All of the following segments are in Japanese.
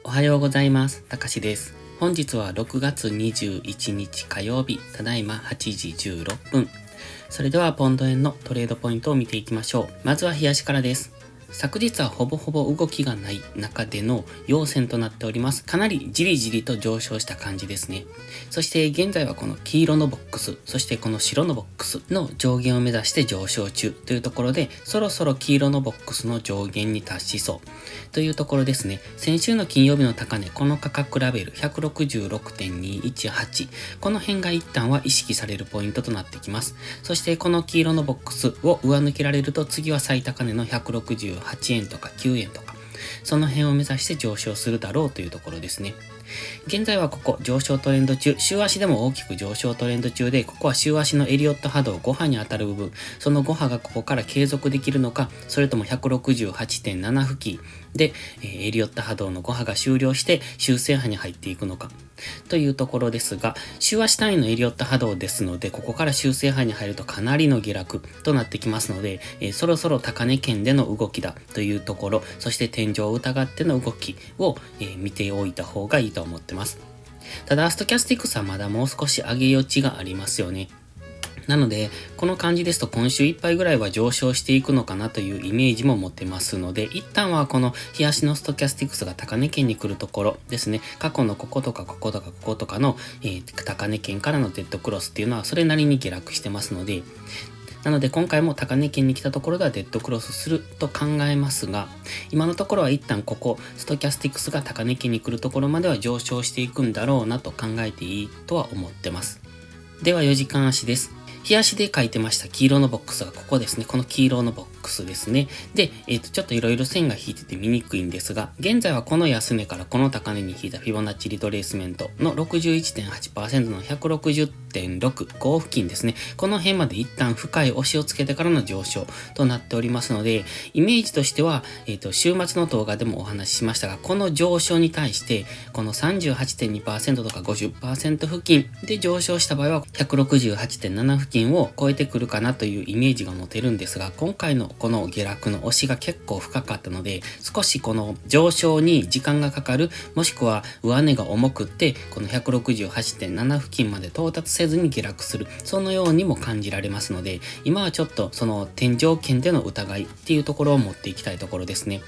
おはようございます。たかしです。本日は6月21日火曜日、ただいま8時16分。それではポンド円のトレードポイントを見ていきましょう。まずは冷やしからです。昨日はほぼほぼ動きがない中での陽線となっております。かなりじりじりと上昇した感じですね。そして現在はこの黄色のボックス、そしてこの白のボックスの上限を目指して上昇中というところで、そろそろ黄色のボックスの上限に達しそうというところですね。先週の金曜日の高値、この価格ラベル 166.218、この辺が一旦は意識されるポイントとなってきます。そしてこの黄色のボックスを上抜けられると、次は最高値の168円とか9円とか、その辺を目指して上昇するだろうというところですね。現在はここ上昇トレンド中、週足でも大きく上昇トレンド中で、ここは週足のエリオット波動5波に当たる部分、その5波がここから継続できるのか、それとも 168.7 付近で、エリオット波動の5波が終了して修正波に入っていくのかというところですが、週足単位のエリオット波動ですので、ここから修正波に入るとかなりの下落となってきますので、そろそろ高値圏での動きだというところ、そして天井を疑っての動きを、見ておいた方がいいと思ってます。ただストキャスティクスはまだもう少し上げ余地がありますよね。なので、この感じですと今週いっぱいぐらいは上昇していくのかなというイメージも持ってますので、一旦はこの日足のストキャスティクスが高値圏に来るところですね、過去のこことかこことかこことかの、高値圏からのデッドクロスっていうのはそれなりに下落してますので、なので今回も高値圏に来たところではデッドクロスすると考えますが、今のところは一旦ここ、ストキャスティクスが高値圏に来るところまでは上昇していくんだろうなと考えていいとは思ってます。では4時間足です。日足で書いてました黄色のボックスがここですね。この黄色のボックスですね。で、ちょっといろいろ線が引いてて見にくいんですが、現在はこの安値からこの高値に引いたフィボナッチリトレースメントの 61.8% の 160.65 付近ですね。この辺まで一旦深い押しをつけてからの上昇となっておりますので、イメージとしては、週末の動画でもお話ししましたが、この上昇に対して、この 38.2% とか 50% 付近で上昇した場合は 168.7 付近を超えてくるかなというイメージが持てるんですが、今回のこの下落の押しが結構深かったので、少しこの上昇に時間がかかる、もしくは上値が重くってこの 168.7 付近まで到達せずに下落する、そのようにも感じられますので、今はちょっとその天井圏での疑いっていうところを持っていきたいところですね。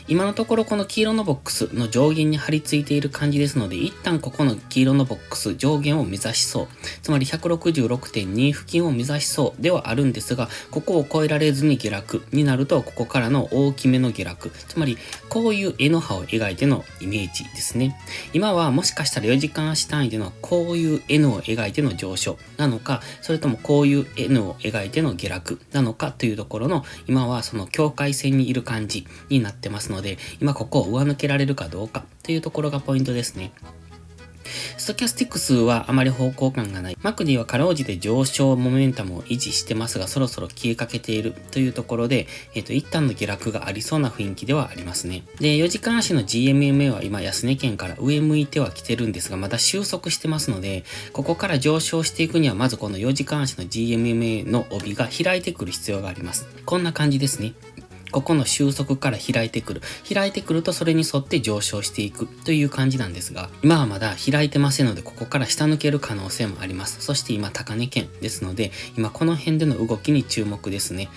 今のところこの黄色のボックスの上限に張り付いている感じですので、一旦ここの黄色のボックス上限を目指しそう。つまり 166.2 付近を目指しそうではあるんですが、ここを超えられずに下落になると、ここからの大きめの下落。つまり、こういう絵の葉を描いてのイメージですね。今はもしかしたら4時間足単位でのこういう N を描いての上昇なのか、それともこういう N を描いての下落なのかというところの、今はその境界線にいる感じになってますので、今ここを上抜けられるかどうかというところがポイントですね。ストキャスティクスはあまり方向感がない。マクディはかろうじて上昇モメンタムを維持してますが、そろそろ消えかけているというところで、一旦の下落がありそうな雰囲気ではありますね。で、4時間足の GMMA は今安値圏から上向いてはきてるんですが、まだ収束してますので、ここから上昇していくには、まずこの4時間足の GMMA の帯が開いてくる必要があります。こんな感じですね。ここの収束から開いてくる。開いてくるとそれに沿って上昇していくという感じなんですが、今はまだ開いてませんので、ここから下抜ける可能性もあります。そして今高値圏ですので、今この辺での動きに注目ですね。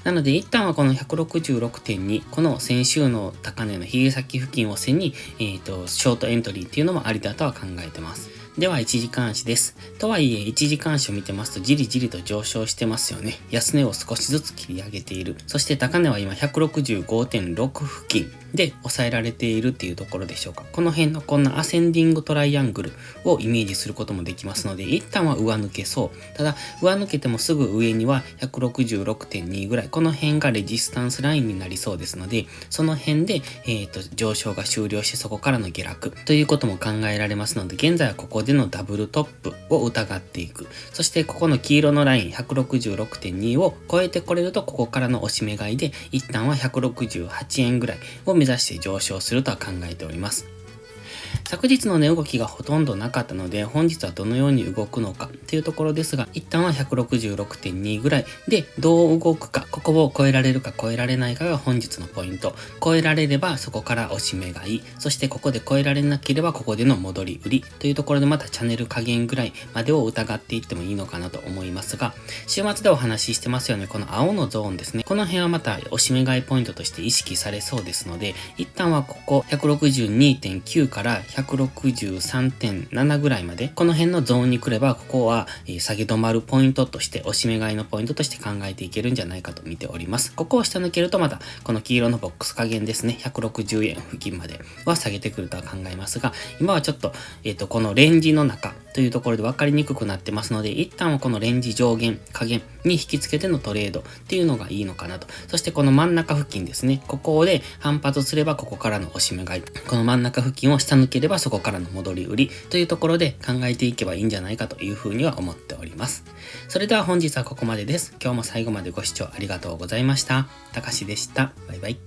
なので一旦はこの 166.2、この先週の高値の冷え先付近を背に、ショートエントリーっていうのもありだとは考えてます。では1時間足です。とはいえ1時間足を見てますとじりじりと上昇してますよね。安値を少しずつ切り上げている。そして高値は今 165.6 付近で抑えられているっていうところでしょうか。この辺のこんなアセンディングトライアングルをイメージすることもできますので、一旦は上抜けそう。ただ上抜けてもすぐ上には 166.2 ぐらい、この辺がレジスタンスラインになりそうですので、その辺で、上昇が終了してそこからの下落ということも考えられますので、現在はここでのダブルトップを疑っていく。そしてここの黄色のライン 166.2 を超えてこれると、ここからの押し目買いで一旦は168円ぐらいを目指して上昇するとは考えております。昨日の値動きがほとんどなかったので、本日はどのように動くのかっていうところですが、一旦は 166.2 ぐらいでどう動くか、ここを超えられるか超えられないかが本日のポイント。超えられればそこから押し目買い、そしてここで超えられなければここでの戻り売りというところでまたチャンネル加減ぐらいまでを疑っていってもいいのかなと思いますが、週末でお話ししてますよね、この青のゾーンですね。この辺はまた押し目買いポイントとして意識されそうですので、一旦はここ 162.9 から163.7 ぐらいまで、この辺のゾーンに来れば、ここは下げ止まるポイントとして、押し目買いのポイントとして考えていけるんじゃないかと見ております。ここを下抜けるとまた、この黄色のボックス加減ですね、160円付近までは下げてくるとは考えますが、今はちょっと、このレンジの中というところで分かりにくくなってますので、一旦はこのレンジ上限、下限に引き付けてのトレードっていうのがいいのかなと。そしてこの真ん中付近ですね、ここで反発すればここからの押し目買い、この真ん中付近を下抜ければそこからの戻り売りというところで考えていけばいいんじゃないかというふうには思っております。それでは本日はここまでです。今日も最後までご視聴ありがとうございました。たかしでした。バイバイ。